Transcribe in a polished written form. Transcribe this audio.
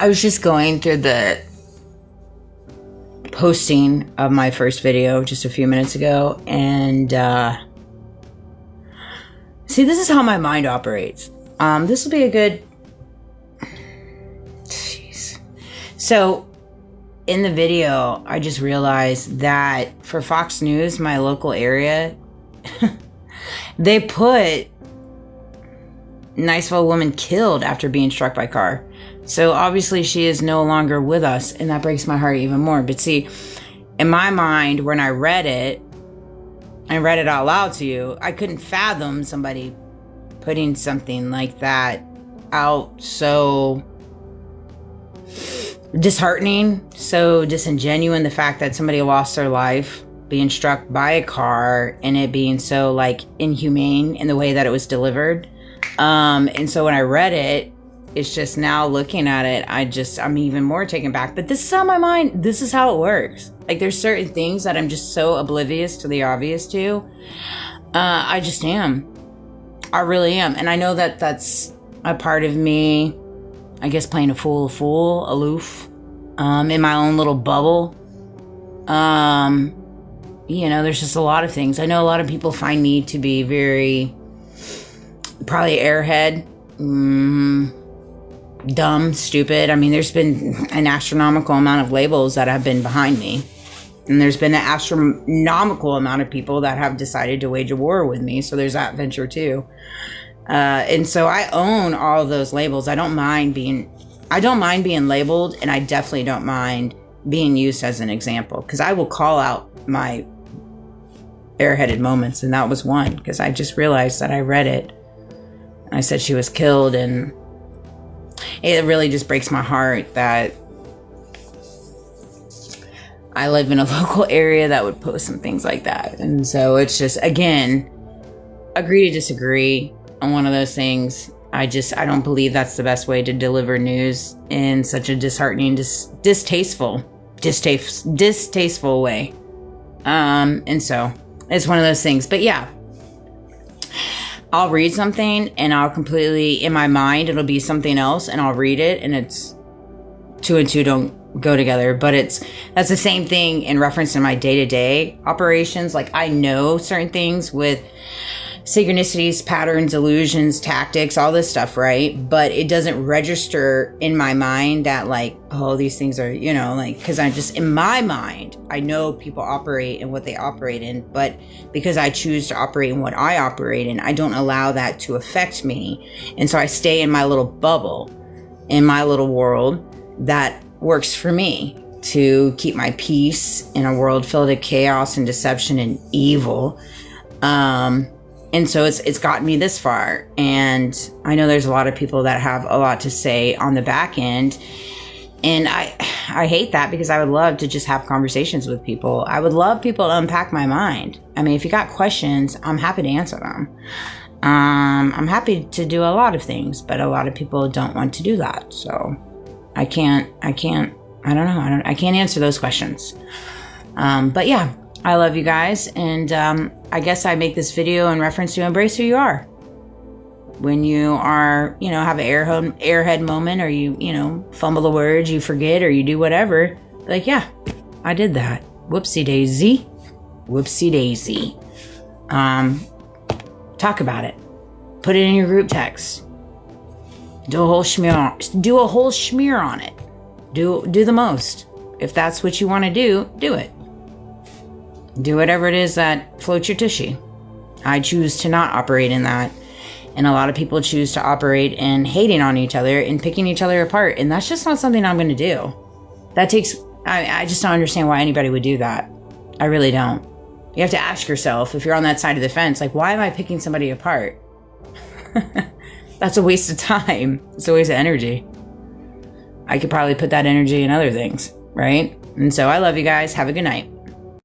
I was just going through the posting of my first video just a few minutes ago, and see, this is how my mind operates. This will be a good... Jeez. So, in the video, I just realized that for Fox News, my local area, they put Niceville woman killed after being struck by car. So obviously she is no longer with us, and that breaks my heart even more. But see, in my mind, when I read it out loud to you, I couldn't fathom somebody putting something like that out so disheartening, so disingenuous, the fact that somebody lost their life being struck by a car and it being so like inhumane in the way that it was delivered. And so when I read it, it's just now looking at it, I'm even more taken back. But this is how this is how it works. Like, there's certain things that I'm just so oblivious to the obvious to. I just am. I really am. And I know that that's a part of me, I guess, playing a fool, aloof, in my own little bubble. There's just a lot of things. I know a lot of people find me to be very, probably airhead, dumb, stupid. I mean, there's been an astronomical amount of labels that have been behind me. And there's been an astronomical amount of people that have decided to wage a war with me. So there's that venture too. And so I own all of those labels. I don't mind being labeled, and I definitely don't mind being used as an example, because I will call out my airheaded moments. And that was one, because I just realized that I read it. I said she was killed, and it really just breaks my heart that I live in a local area that would post some things like that. And so it's just, again, agree to disagree on one of those things. I don't believe that's the best way to deliver news in such a disheartening, distasteful way. And so it's one of those things. But yeah, I'll read something and I'll completely, in my mind, it'll be something else, and I'll read it, and it's two and two don't go together. But that's the same thing in reference to my day-to-day operations. Like, I know certain things with synchronicities, patterns, illusions, tactics, all this stuff, right? But it doesn't register in my mind that, like, oh, these things are, because I just, in my mind, I know people operate in what they operate in, but because I choose to operate in what I operate in, I don't allow that to affect me. And so I stay in my little bubble, in my little world that works for me to keep my peace in a world filled with chaos and deception and evil. And so it's gotten me this far. And I know there's a lot of people that have a lot to say on the back end. And I hate that, because I would love to just have conversations with people. I would love people to unpack my mind. I mean, if you got questions, I'm happy to answer them. I'm happy to do a lot of things, but a lot of people don't want to do that. So I can't answer those questions. But yeah, I love you guys. And I guess I make this video in reference to embrace who you are. When you are, have an airhead moment, or you fumble the words, you forget, or you do whatever, like, yeah, I did that. Whoopsie daisy. Whoopsie daisy. Talk about it. Put it in your group text. Do a whole schmear on it. Do the most. If that's what you want to do it. Do whatever it is that floats your tushy. I choose to not operate in that. And a lot of people choose to operate in hating on each other and picking each other apart. And that's just not something I'm going to do. I just don't understand why anybody would do that. I really don't. You have to ask yourself, if you're on that side of the fence, like, why am I picking somebody apart? That's a waste of time. It's a waste of energy. I could probably put that energy in other things, right? And so I love you guys. Have a good night.